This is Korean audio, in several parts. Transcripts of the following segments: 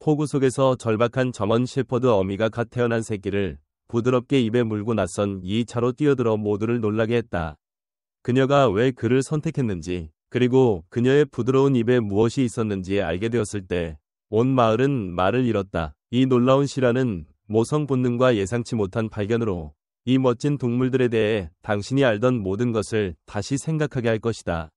폭우 속에서 절박한 저먼 셰퍼드 어미가 갓 태어난 새끼를 부드럽게 입에 물고 나선 이 차로 뛰어들어 모두를 놀라게 했다. 그녀가 왜 그를 선택했는지, 그리고 그녀의 부드러운 입에 무엇이 있었는지 알게 되었을 때 온 마을은 말을 잃었다. 이 놀라운 실화는 모성 본능과 예상치 못한 발견으로 이 멋진 동물들에 대해 당신이 알던 모든 것을 다시 생각하게 할 것이다.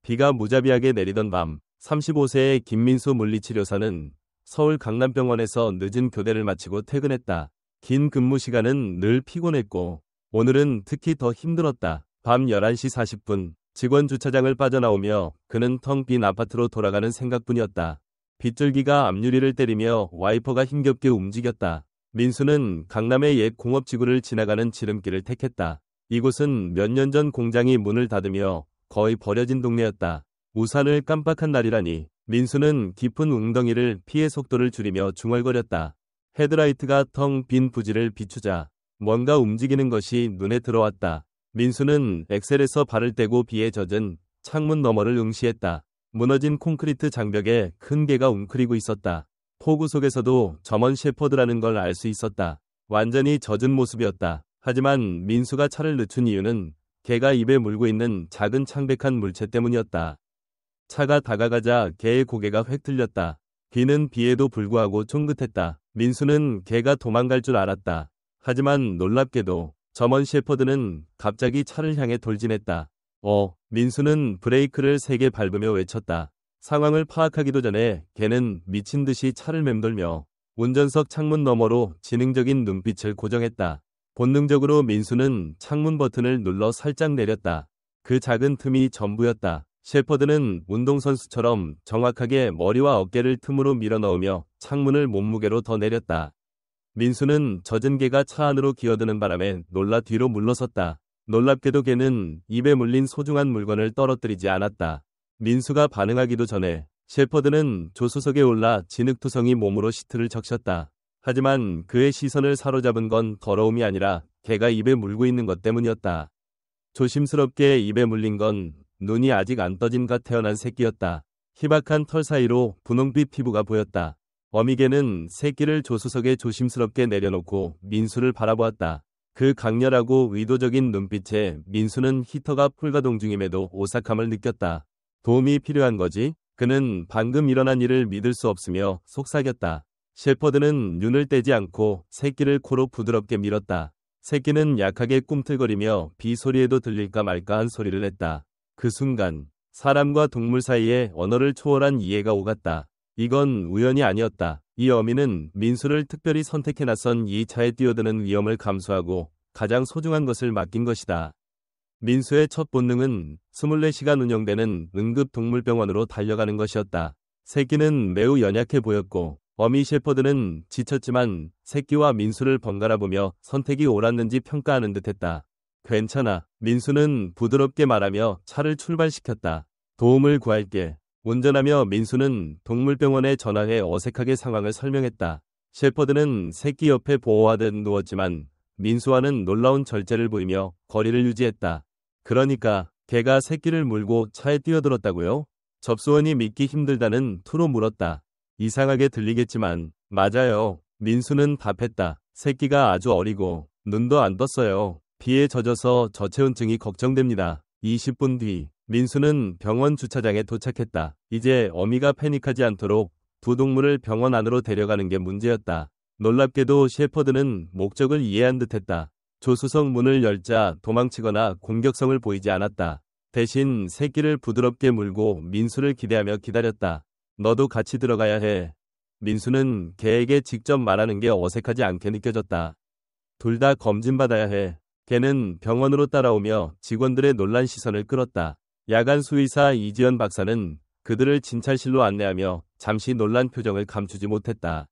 비가 무자비하게 내리던 밤, 35세의 김민수 물리치료사는 서울 강남병원에서 늦은 교대를 마치고 퇴근했다. 긴 근무 시간은 늘 피곤했고 오늘은 특히 더 힘들었다. 밤 11시 40분 직원 주차장을 빠져나오며 그는 텅 빈 아파트로 돌아가는 생각뿐이었다. 빗줄기가 앞유리를 때리며 와이퍼가 힘겹게 움직였다. 민수는 강남의 옛 공업지구를 지나가는 지름길을 택했다. 이곳은 몇 년 전 공장이 문을 닫으며 거의 버려진 동네였다. 우산을 깜빡한 날이라니. 민수는 깊은 웅덩이를 피해 속도를 줄이며 중얼거렸다. 헤드라이트가 텅 빈 부지를 비추자 뭔가 움직이는 것이 눈에 들어왔다. 민수는 엑셀에서 발을 떼고 비에 젖은 창문 너머를 응시했다. 무너진 콘크리트 장벽에 큰 개가 웅크리고 있었다. 폭우 속에서도 저먼 셰퍼드라는 걸 알 수 있었다. 완전히 젖은 모습이었다. 하지만 민수가 차를 늦춘 이유는 개가 입에 물고 있는 작은 창백한 물체 때문이었다. 차가 다가가자 개의 고개가 획 들렸다. 비는 비에도 불구하고 쫑긋했다. 민수는 개가 도망갈 줄 알았다. 하지만 놀랍게도 저먼 셰퍼드는 갑자기 차를 향해 돌진했다. 민수는 브레이크를 세게 밟으며 외쳤다. 상황을 파악하기도 전에 개는 미친 듯이 차를 맴돌며 운전석 창문 너머로 지능적인 눈빛을 고정했다. 본능적으로 민수는 창문 버튼을 눌러 살짝 내렸다. 그 작은 틈이 전부였다. 셰퍼드는 운동선수처럼 정확하게 머리와 어깨를 틈으로 밀어넣으며 창문을 몸무게로 더 내렸다. 민수는 젖은 개가 차 안으로 기어드는 바람에 놀라 뒤로 물러섰다. 놀랍게도 개는 입에 물린 소중한 물건을 떨어뜨리지 않았다. 민수가 반응하기도 전에 셰퍼드는 조수석에 올라 진흙투성이 몸으로 시트를 적셨다. 하지만 그의 시선을 사로잡은 건 더러움이 아니라 개가 입에 물고 있는 것 때문이었다. 조심스럽게 입에 물린 건 눈이 아직 안 떠진 갓 태어난 새끼였다. 희박한 털 사이로 분홍빛 피부가 보였다. 어미개는 새끼를 조수석에 조심스럽게 내려놓고 민수를 바라보았다. 그 강렬하고 의도적인 눈빛에 민수는 히터가 풀가동 중임에도 오싹함을 느꼈다. 도움이 필요한 거지? 그는 방금 일어난 일을 믿을 수 없으며 속삭였다. 셰퍼드는 눈을 떼지 않고 새끼를 코로 부드럽게 밀었다. 새끼는 약하게 꿈틀거리며 비 소리에도 들릴까 말까 한 소리를 냈다. 그 순간 사람과 동물 사이에 언어를 초월한 이해가 오갔다. 이건 우연이 아니었다. 이 어미는 민수를 특별히 선택해 나선 이 차에 뛰어드는 위험을 감수하고 가장 소중한 것을 맡긴 것이다. 민수의 첫 본능은 24시간 운영되는 응급동물병원으로 달려가는 것이었다. 새끼는 매우 연약해 보였고 어미 셰퍼드는 지쳤지만 새끼와 민수를 번갈아 보며 선택이 옳았는지 평가하는 듯했다. 괜찮아. 민수는 부드럽게 말하며 차를 출발시켰다. 도움을 구할게. 운전하며 민수는 동물병원에 전화해 어색하게 상황을 설명했다. 셰퍼드는 새끼 옆에 보호하듯 누웠지만 민수와는 놀라운 절제를 보이며 거리를 유지했다. 그러니까 개가 새끼를 물고 차에 뛰어들었다고요? 접수원이 믿기 힘들다는 투로 물었다. 이상하게 들리겠지만 맞아요. 민수는 답했다. 새끼가 아주 어리고 눈도 안 떴어요. 비에 젖어서 저체온증이 걱정됩니다. 20분 뒤 민수는 병원 주차장에 도착했다. 이제 어미가 패닉하지 않도록 두 동물을 병원 안으로 데려가는 게 문제였다. 놀랍게도 셰퍼드는 목적을 이해한 듯했다. 조수석 문을 열자 도망치거나 공격성을 보이지 않았다. 대신 새끼를 부드럽게 물고 민수를 기대하며 기다렸다. 너도 같이 들어가야 해. 민수는 개에게 직접 말하는 게 어색하지 않게 느껴졌다. 둘 다 검진받아야 해. 개는 병원으로 따라오며 직원들의 놀란 시선을 끌었다. 야간 수의사 이지연 박사는 그들을 진찰실로 안내하며 잠시 놀란 표정을 감추지 못했다.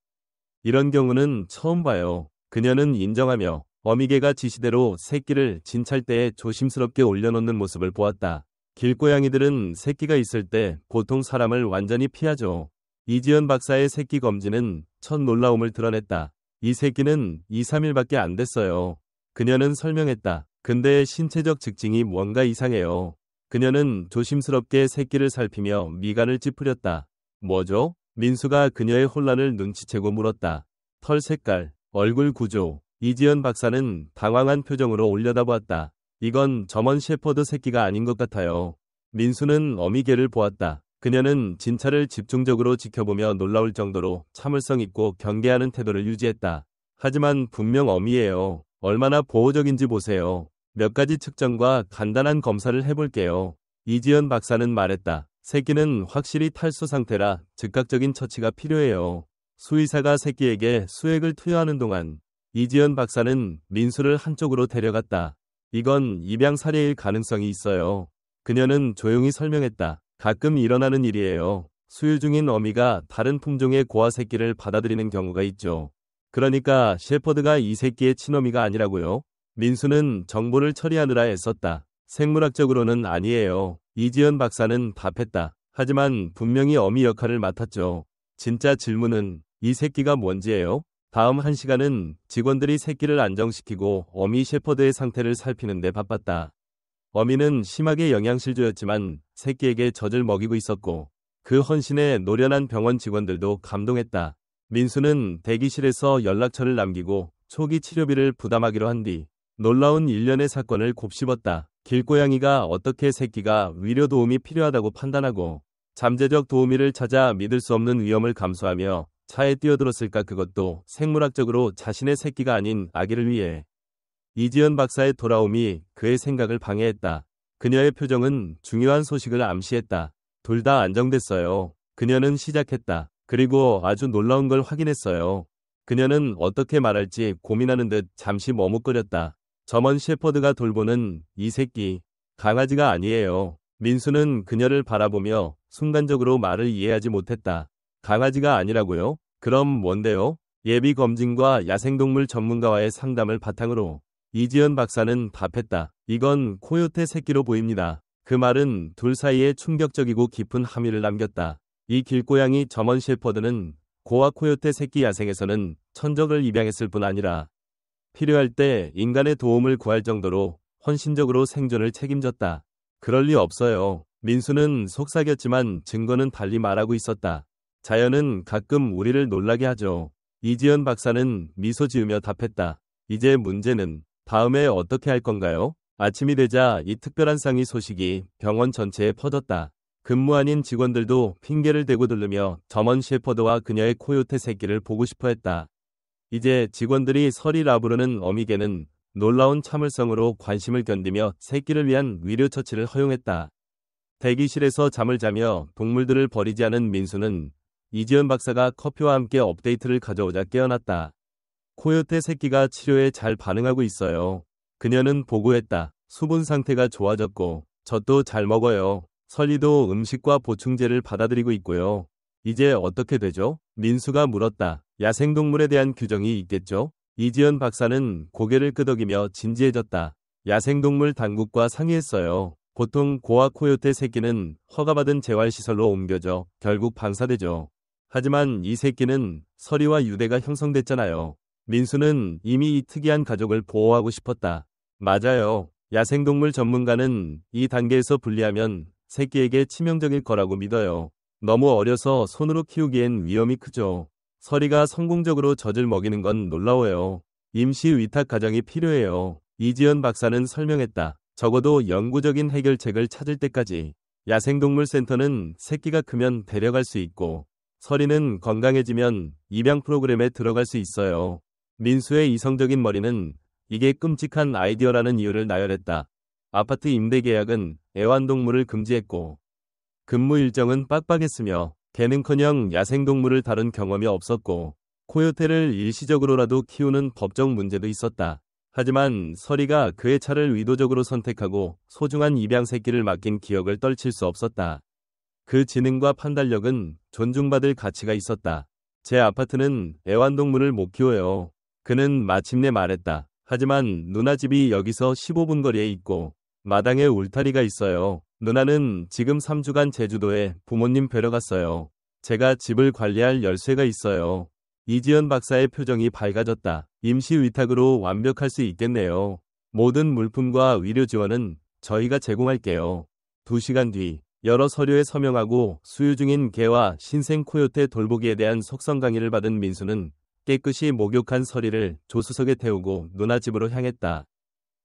이런 경우는 처음 봐요. 그녀는 인정하며 어미개가 지시대로 새끼를 진찰대에 조심스럽게 올려놓는 모습을 보았다. 길고양이들은 새끼가 있을 때 보통 사람을 완전히 피하죠. 이지연 박사의 새끼 검진은 첫 놀라움을 드러냈다. 이 새끼는 2-3일밖에 안 됐어요. 그녀는 설명했다. 근데 신체적 특징이 뭔가 이상해요. 그녀는 조심스럽게 새끼를 살피며 미간을 찌푸렸다. 뭐죠? 민수가 그녀의 혼란을 눈치채고 물었다. 털 색깔, 얼굴 구조. 이지연 박사는 당황한 표정으로 올려다보았다. 이건 점원 셰퍼드 새끼가 아닌 것 같아요. 민수는 어미개를 보았다. 그녀는 진찰을 집중적으로 지켜보며 놀라울 정도로 참을성 있고 경계하는 태도를 유지했다. 하지만 분명 어미예요. 얼마나 보호적인지 보세요. 몇 가지 측정과 간단한 검사를 해볼게요. 이지연 박사는 말했다. 새끼는 확실히 탈수 상태라 즉각적인 처치가 필요해요. 수의사가 새끼에게 수액을 투여하는 동안 이지연 박사는 민수를 한쪽으로 데려갔다. 이건 입양 살해일 가능성이 있어요. 그녀는 조용히 설명했다. 가끔 일어나는 일이에요. 수유 중인 어미가 다른 품종의 고아 새끼를 받아들이는 경우가 있죠. 그러니까 셰퍼드가 이 새끼의 친어미가 아니라고요? 민수는 정보를 처리하느라 애썼다. 생물학적으로는 아니에요. 이지연 박사는 답했다. 하지만 분명히 어미 역할을 맡았죠. 진짜 질문은 이 새끼가 뭔지예요? 다음 1시간은 직원들이 새끼를 안정시키고 어미 셰퍼드의 상태를 살피는 데 바빴다. 어미는 심하게 영양실조였지만 새끼에게 젖을 먹이고 있었고 그 헌신에 노련한 병원 직원들도 감동했다. 민수는 대기실에서 연락처를 남기고 초기 치료비를 부담하기로 한 뒤 놀라운 일련의 사건을 곱씹었다. 길고양이가 어떻게 새끼가 위료 도움이 필요하다고 판단하고 잠재적 도우미를 찾아 믿을 수 없는 위험을 감수하며 차에 뛰어들었을까. 그것도 생물학적으로 자신의 새끼가 아닌 아기를 위해. 이지연 박사의 돌아옴이 그의 생각을 방해했다. 그녀의 표정은 중요한 소식을 암시했다. 둘 다 안정됐어요. 그녀는 시작했다. 그리고 아주 놀라운 걸 확인했어요. 그녀는 어떻게 말할지 고민하는 듯 잠시 머뭇거렸다. 점원 셰퍼드가 돌보는 이 새끼, 강아지가 아니에요. 민수는 그녀를 바라보며 순간적으로 말을 이해하지 못했다. 강아지가 아니라고요? 그럼 뭔데요? 예비 검진과 야생동물 전문가와의 상담을 바탕으로 이지연 박사는 답했다. 이건 코요테 새끼로 보입니다. 그 말은 둘 사이에 충격적이고 깊은 함의를 남겼다. 이 길고양이 점원 셰퍼드는 고아 코요테 새끼 야생에서는 천적을 입양했을 뿐 아니라 필요할 때 인간의 도움을 구할 정도로 헌신적으로 생존을 책임졌다. 그럴 리 없어요. 민수는 속삭였지만 증거는 달리 말하고 있었다. 자연은 가끔 우리를 놀라게 하죠. 이지연 박사는 미소 지으며 답했다. 이제 문제는 다음에 어떻게 할 건가요? 아침이 되자 이 특별한 상의 소식이 병원 전체에 퍼졌다. 근무 아닌 직원들도 핑계를 대고 들르며 점원 셰퍼드와 그녀의 코요테 새끼를 보고 싶어 했다. 이제 직원들이 설이라 부르는 어미개는 놀라운 참을성으로 관심을 견디며 새끼를 위한 위료 처치를 허용했다. 대기실에서 잠을 자며 동물들을 버리지 않은 민수는 이지연 박사가 커피와 함께 업데이트를 가져오자 깨어났다. 코요테 새끼가 치료에 잘 반응하고 있어요. 그녀는 보고했다. 수분 상태가 좋아졌고 젖도 잘 먹어요. 설리도 음식과 보충제를 받아들이고 있고요. 이제 어떻게 되죠? 민수가 물었다. 야생동물에 대한 규정이 있겠죠? 이지연 박사는 고개를 끄덕이며 진지해졌다. 야생동물 당국과 상의했어요. 보통 고아 코요테 새끼는 허가받은 재활시설로 옮겨져 결국 방사되죠. 하지만 이 새끼는 서리와 유대가 형성됐잖아요. 민수는 이미 이 특이한 가족을 보호하고 싶었다. 맞아요. 야생동물 전문가는 이 단계에서 분리하면 새끼에게 치명적일 거라고 믿어요. 너무 어려서 손으로 키우기엔 위험이 크죠. 서리가 성공적으로 젖을 먹이는 건 놀라워요. 임시 위탁 가정이 필요해요. 이지연 박사는 설명했다. 적어도 영구적인 해결책을 찾을 때까지. 야생동물 센터는 새끼가 크면 데려갈 수 있고 서리는 건강해지면 입양 프로그램에 들어갈 수 있어요. 민수의 이성적인 머리는 이게 끔찍한 아이디어라는 이유를 나열했다. 아파트 임대 계약은 애완동물을 금지했고 근무 일정은 빡빡했으며 개는커녕 야생동물을 다룬 경험이 없었고 코요테를 일시적으로라도 키우는 법적 문제도 있었다. 하지만 서리가 그의 차를 의도적으로 선택하고 소중한 입양 새끼를 맡긴 기억을 떨칠 수 없었다. 그 지능과 판단력은 존중받을 가치가 있었다. 제 아파트는 애완동물을 못 키워요. 그는 마침내 말했다. 하지만 누나 집이 여기서 15분 거리에 있고 마당에 울타리가 있어요. 누나는 지금 3주간 제주도에 부모님 뵈러 갔어요. 제가 집을 관리할 열쇠가 있어요. 이지연 박사의 표정이 밝아졌다. 임시 위탁으로 완벽할 수 있겠네요. 모든 물품과 위료 지원은 저희가 제공할게요. 2시간 뒤 여러 서류에 서명하고 수유 중인 개와 신생 코요테 돌보기에 대한 속성 강의를 받은 민수는 깨끗이 목욕한 서리를 조수석에 태우고 누나 집으로 향했다.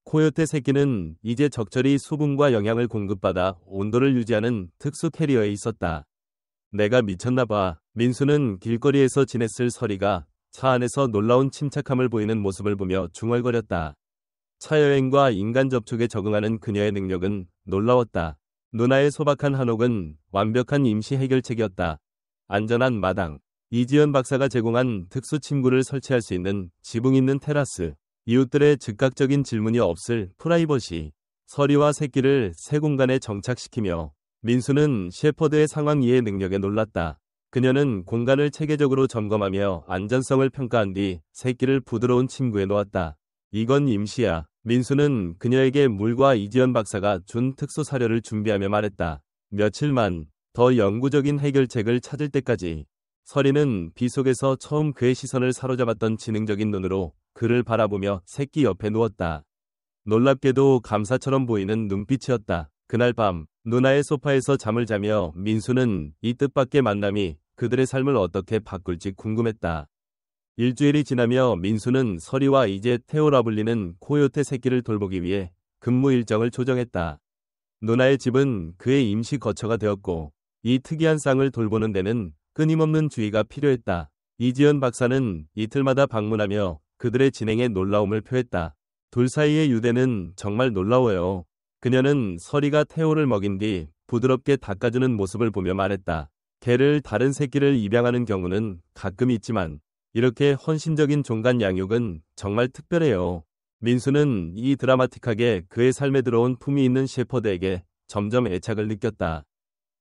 코요테 새끼는 이제 적절히 수분과 영양을 공급받아 온도를 유지하는 특수 캐리어에 있었다. 내가 미쳤나봐. 민수는 길거리에서 지냈을 서리가 차 안에서 놀라운 침착함을 보이는 모습을 보며 중얼거렸다. 차여행과 인간 접촉에 적응하는 그녀의 능력은 놀라웠다. 누나의 소박한 한옥은 완벽한 임시 해결책이었다. 안전한 마당, 이지연 박사가 제공한 특수 침구를 설치할 수 있는 지붕 있는 테라스, 이웃들의 즉각적인 질문이 없을 프라이버시, 서리와 새끼를 새 공간에 정착시키며 민수는 셰퍼드의 상황 이해 능력에 놀랐다. 그녀는 공간을 체계적으로 점검하며 안전성을 평가한 뒤 새끼를 부드러운 침구에 놓았다. 이건 임시야. 민수는 그녀에게 물과 이지연 박사가 준 특수 사료를 준비하며 말했다. 며칠만 더 영구적인 해결책을 찾을 때까지. 서리는 비 속에서 처음 그의 시선을 사로잡았던 지능적인 눈으로 그를 바라보며 새끼 옆에 누웠다. 놀랍게도 감사처럼 보이는 눈빛이었다. 그날 밤 누나의 소파에서 잠을 자며 민수는 이 뜻밖의 만남이 그들의 삶을 어떻게 바꿀지 궁금했다. 일주일이 지나며 민수는 서리와 이제 테오라 불리는 코요테 새끼를 돌보기 위해 근무 일정을 조정했다. 누나의 집은 그의 임시 거처가 되었고 이 특이한 쌍을 돌보는 데는 끊임없는 주의가 필요했다. 이지연 박사는 이틀마다 방문하며 그들의 진행에 놀라움을 표했다. 둘 사이의 유대는 정말 놀라워요. 그녀는 서리가 테오를 먹인 뒤 부드럽게 닦아주는 모습을 보며 말했다. 개를 다른 새끼를 입양하는 경우는 가끔 있지만 이렇게 헌신적인 종간 양육은 정말 특별해요. 민수는 이 드라마틱하게 그의 삶에 들어온 품위 있는 셰퍼드에게 점점 애착을 느꼈다.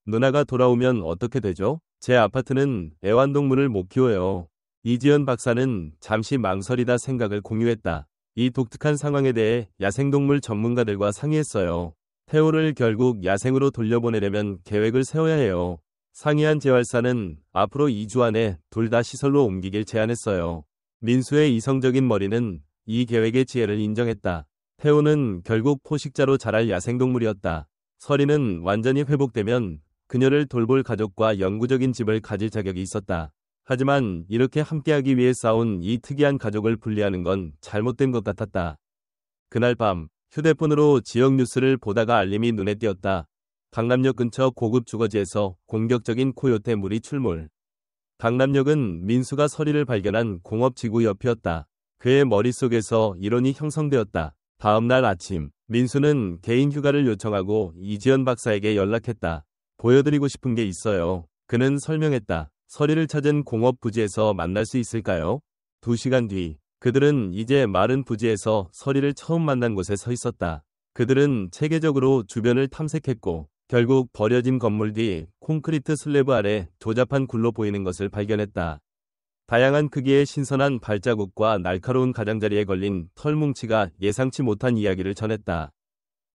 누나가 돌아오면 어떻게 되죠? 제 아파트는 애완동물을 못 키워요. 이지연 박사는 잠시 망설이다 생각을 공유했다. 이 독특한 상황에 대해 야생동물 전문가들과 상의했어요. 테오를 결국 야생으로 돌려보내려면 계획을 세워야 해요. 상의한 재활사는 앞으로 2주 안에 둘 다 시설로 옮기길 제안했어요. 민수의 이성적인 머리는 이 계획의 지혜를 인정했다. 테오는 결국 포식자로 자랄 야생동물이었다. 서리는 완전히 회복되면 그녀를 돌볼 가족과 영구적인 집을 가질 자격이 있었다. 하지만 이렇게 함께하기 위해 싸운 이 특이한 가족을 분리하는 건 잘못된 것 같았다. 그날 밤 휴대폰으로 지역 뉴스를 보다가 알림이 눈에 띄었다. 강남역 근처 고급 주거지에서 공격적인 코요테 무리 출몰. 강남역은 민수가 서리를 발견한 공업지구 옆이었다. 그의 머릿속에서 이론이 형성되었다. 다음 날 아침 민수는 개인 휴가를 요청하고 이지연 박사에게 연락했다. 보여드리고 싶은 게 있어요. 그는 설명했다. 서리를 찾은 공업 부지에서 만날 수 있을까요? 2시간 뒤 그들은 이제 마른 부지에서 서리를 처음 만난 곳에 서 있었다. 그들은 체계적으로 주변을 탐색했고 결국 버려진 건물 뒤 콘크리트 슬래브 아래 조잡한 굴로 보이는 것을 발견했다. 다양한 크기의 신선한 발자국과 날카로운 가장자리에 걸린 털뭉치가 예상치 못한 이야기를 전했다.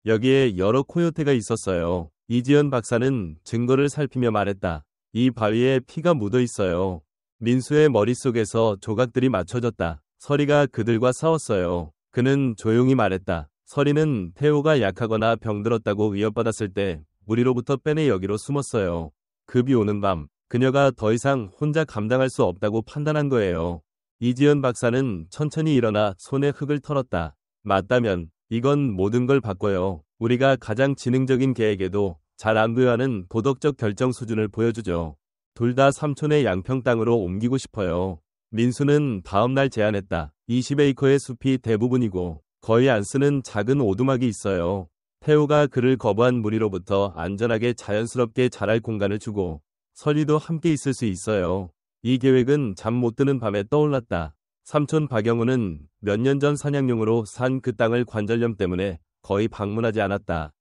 여기에 여러 코요테가 있었어요. 이지연 박사는 증거를 살피며 말했다. 이 바위에 피가 묻어 있어요. 민수의 머릿속에서 조각들이 맞춰졌다. 서리가 그들과 싸웠어요. 그는 조용히 말했다. 서리는 테오가 약하거나 병들었다고 위협받았을 때 무리로부터 빼내 여기로 숨었어요. 급이 오는 밤 그녀가 더 이상 혼자 감당할 수 없다고 판단한 거예요. 이지연 박사는 천천히 일어나 손에 흙을 털었다. 맞다면 이건 모든 걸 바꿔요. 우리가 가장 지능적인 개에게도 잘 안 부여하는 도덕적 결정 수준을 보여주죠. 둘 다 삼촌의 양평 땅으로 옮기고 싶어요. 민수는 다음날 제안했다. 20에이커의 숲이 대부분이고 거의 안 쓰는 작은 오두막이 있어요. 테오가 그를 거부한 무리로부터 안전하게 자연스럽게 자랄 공간을 주고 서리도 함께 있을 수 있어요. 이 계획은 잠 못 드는 밤에 떠올랐다. 삼촌 박영우는 몇 년 전 사냥용으로 산 그 땅을 관절염 때문에 거의 방문하지 않았다.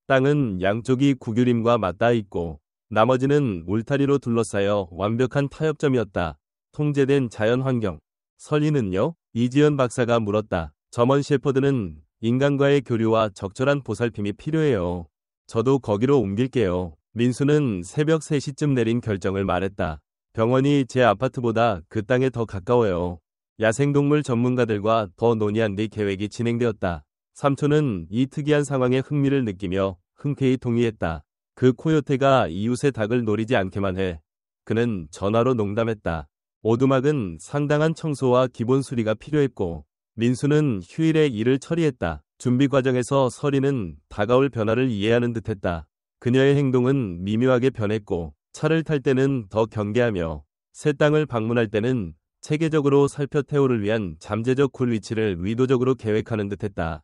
땅은 양쪽이 구규림과 맞닿아 있고 나머지는 울타리로 둘러싸여 완벽한 타협점이었다. 통제된 자연환경. 서리는요? 이지연 박사가 물었다. 저먼 셰퍼드는 인간과의 교류와 적절한 보살핌이 필요해요. 저도 거기로 옮길게요. 민수는 새벽 3시쯤 내린 결정을 말했다. 병원이 제 아파트보다 그 땅에 더 가까워요. 야생동물 전문가들과 더 논의한 뒤 계획이 진행되었다. 삼촌은 이 특이한 상황에 흥미를 느끼며 흔쾌히 동의했다. 그 코요테가 이웃의 닭을 노리지 않게만 해. 그는 전화로 농담했다. 오두막은 상당한 청소와 기본 수리가 필요했고 민수는 휴일에 일을 처리했다. 준비 과정에서 서리는 다가올 변화를 이해하는 듯했다. 그녀의 행동은 미묘하게 변했고 차를 탈 때는 더 경계하며 새 땅을 방문할 때는 체계적으로 살펴 태호를 위한 잠재적 굴 위치를 의도적으로 계획하는 듯했다.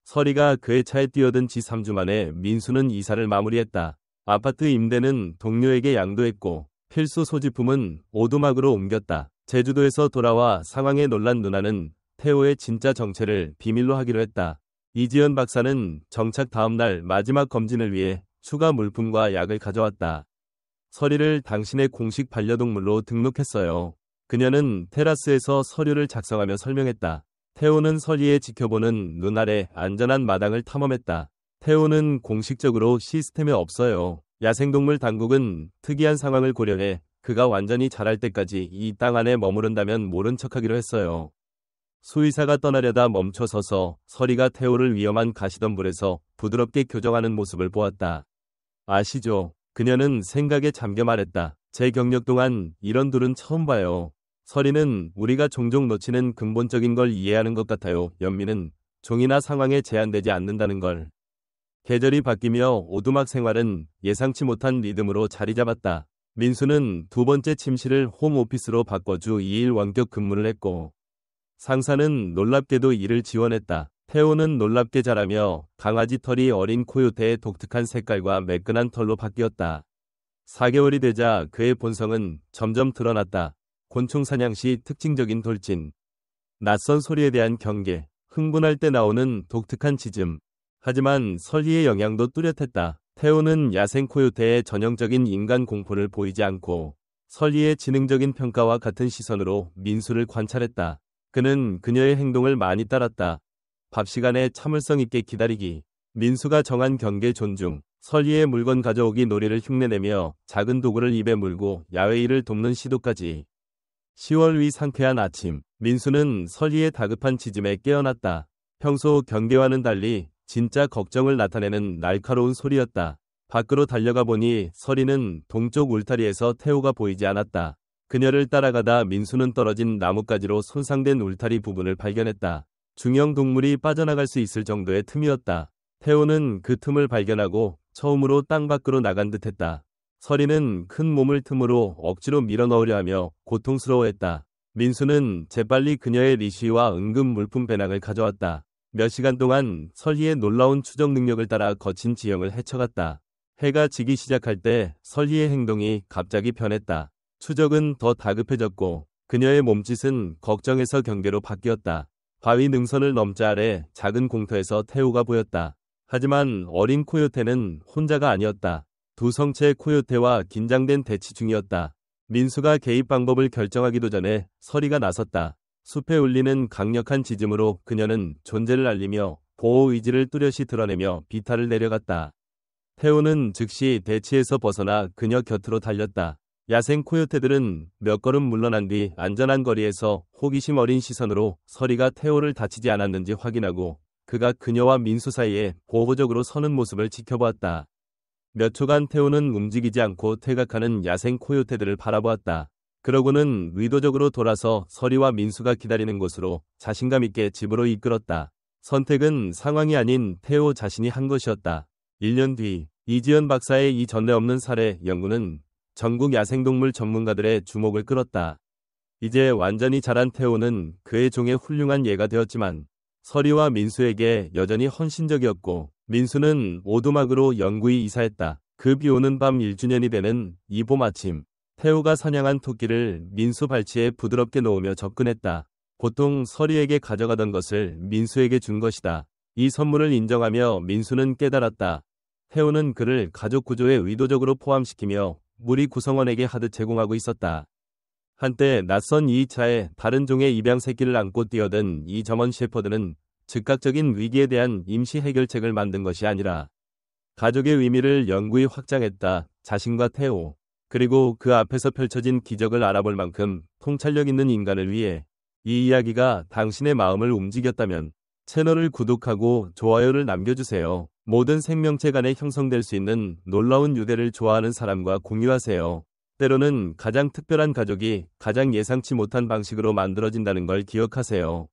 서리가 그의 차에 뛰어든 지 3주 만에 민수는 이사를 마무리했다. 아파트 임대는 동료에게 양도했고 필수 소지품은 오두막으로 옮겼다. 제주도에서 돌아와 상황에 놀란 누나는 태호의 진짜 정체를 비밀로 하기로 했다. 이지연 박사는 정착 다음 날 마지막 검진을 위해 추가 물품과 약을 가져왔다. 서리를 당신의 공식 반려동물로 등록했어요. 그녀는 테라스에서 서류를 작성하며 설명했다. 태호는 서리의 지켜보는 눈 아래 안전한 마당을 탐험했다. 태호는 공식적으로 시스템에 없어요. 야생동물 당국은 특이한 상황을 고려해 그가 완전히 자랄 때까지 이 땅 안에 머무른다면 모른 척하기로 했어요. 수의사가 떠나려다 멈춰서서 서리가 태호를 위험한 가시덤불에서 부드럽게 교정하는 모습을 보았다. 아시죠? 그녀는 생각에 잠겨 말했다. 제 경력 동안 이런 둘은 처음 봐요. 서리는 우리가 종종 놓치는 근본적인 걸 이해하는 것 같아요. 연민은 종이나 상황에 제한되지 않는다는 걸. 계절이 바뀌며 오두막 생활은 예상치 못한 리듬으로 자리 잡았다. 민수는 두 번째 침실을 홈오피스로 바꿔 주 2일 원격 근무를 했고 상사는 놀랍게도 이를 지원했다. 태호는 놀랍게 자라며 강아지 털이 어린 코요테의 독특한 색깔과 매끈한 털로 바뀌었다. 4개월이 되자 그의 본성은 점점 드러났다. 곤충 사냥 시 특징적인 돌진, 낯선 소리에 대한 경계, 흥분할 때 나오는 독특한 짖음. 하지만 설리의 영향도 뚜렷했다. 태호는 야생 코요테의 전형적인 인간 공포를 보이지 않고 설리의 지능적인 평가와 같은 시선으로 민수를 관찰했다. 그는 그녀의 행동을 많이 따랐다. 밥 시간에 참을성 있게 기다리기, 민수가 정한 경계 존중, 설리의 물건 가져오기 놀이를 흉내내며 작은 도구를 입에 물고 야외 일을 돕는 시도까지. 10월 위 상쾌한 아침, 민수는 설리의 다급한 짖음에 깨어났다. 평소 경계와는 달리 진짜 걱정을 나타내는 날카로운 소리였다. 밖으로 달려가 보니 설리는 동쪽 울타리에서 태호가 보이지 않았다. 그녀를 따라가다 민수는 떨어진 나뭇가지로 손상된 울타리 부분을 발견했다. 중형 동물이 빠져나갈 수 있을 정도의 틈이었다. 태호는 그 틈을 발견하고 처음으로 땅 밖으로 나간 듯했다. 설리는 큰 몸을 틈으로 억지로 밀어넣으려 하며 고통스러워했다. 민수는 재빨리 그녀의 리쉬와 응급 물품 배낭을 가져왔다. 몇 시간 동안 설리의 놀라운 추적 능력을 따라 거친 지형을 헤쳐갔다. 해가 지기 시작할 때 설리의 행동이 갑자기 변했다. 추적은 더 다급해졌고 그녀의 몸짓은 걱정에서 경계로 바뀌었다. 바위 능선을 넘자 아래 작은 공터에서 태호가 보였다. 하지만 어린 코요테는 혼자가 아니었다. 두 성체의 코요테와 긴장된 대치 중이었다. 민수가 개입 방법을 결정하기도 전에 서리가 나섰다. 숲에 울리는 강력한 짖음으로 그녀는 존재를 알리며 보호 의지를 뚜렷이 드러내며 비탈을 내려갔다. 태호는 즉시 대치에서 벗어나 그녀 곁으로 달렸다. 야생 코요테들은 몇 걸음 물러난 뒤 안전한 거리에서 호기심 어린 시선으로 서리가 태호를 다치지 않았는지 확인하고 그가 그녀와 민수 사이에 보호적으로 서는 모습을 지켜보았다. 몇 초간 태호는 움직이지 않고 퇴각하는 야생 코요테들을 바라보았다. 그러고는 의도적으로 돌아서 서리와 민수가 기다리는 곳으로 자신감 있게 집으로 이끌었다. 선택은 상황이 아닌 태호 자신이 한 것이었다. 1년 뒤 이지연 박사의 이 전례 없는 살해 연구는 전국 야생동물 전문가들의 주목을 끌었다. 이제 완전히 자란 태호는 그의 종의 훌륭한 예가 되었지만 서리와 민수에게 여전히 헌신적이었고 민수는 오두막으로 영구히 이사했다. 그 비오는 밤 1주년이 되는 이 봄 아침 태호가 사냥한 토끼를 민수 발치에 부드럽게 놓으며 접근했다. 보통 서리에게 가져가던 것을 민수에게 준 것이다. 이 선물을 인정하며 민수는 깨달았다. 태호는 그를 가족 구조에 의도적으로 포함시키며 무리 구성원에게 하듯 제공하고 있었다. 한때 낯선 이 차에 다른 종의 입양 새끼를 안고 뛰어든 이 저먼 셰퍼드는 즉각적인 위기에 대한 임시 해결책을 만든 것이 아니라 가족의 의미를 영구히 확장했다. 자신과 태호, 그리고 그 앞에서 펼쳐진 기적을 알아볼 만큼 통찰력 있는 인간을 위해 이 이야기가 당신의 마음을 움직였다면 채널을 구독하고 좋아요를 남겨주세요. 모든 생명체 간에 형성될 수 있는 놀라운 유대를 좋아하는 사람과 공유하세요. 때로는 가장 특별한 가족이 가장 예상치 못한 방식으로 만들어진다는 걸 기억하세요.